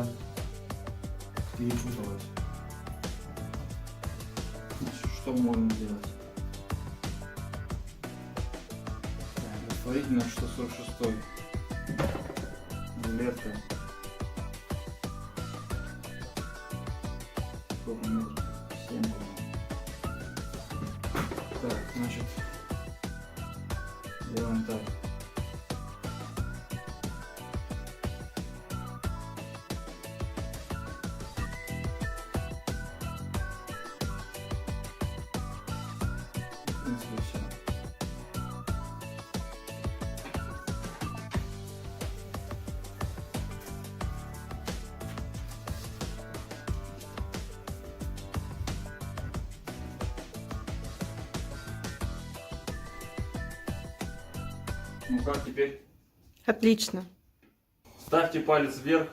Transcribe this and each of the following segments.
зря перепуталась. Значит, что мы можем сделать? Расслоить на 646 рулетка. Сколько метров? 7. Так, значит, делаем так. В принципе, все. Ну как теперь? Отлично. Ставьте палец вверх,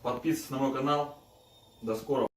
подписывайтесь на мой канал. До скорого.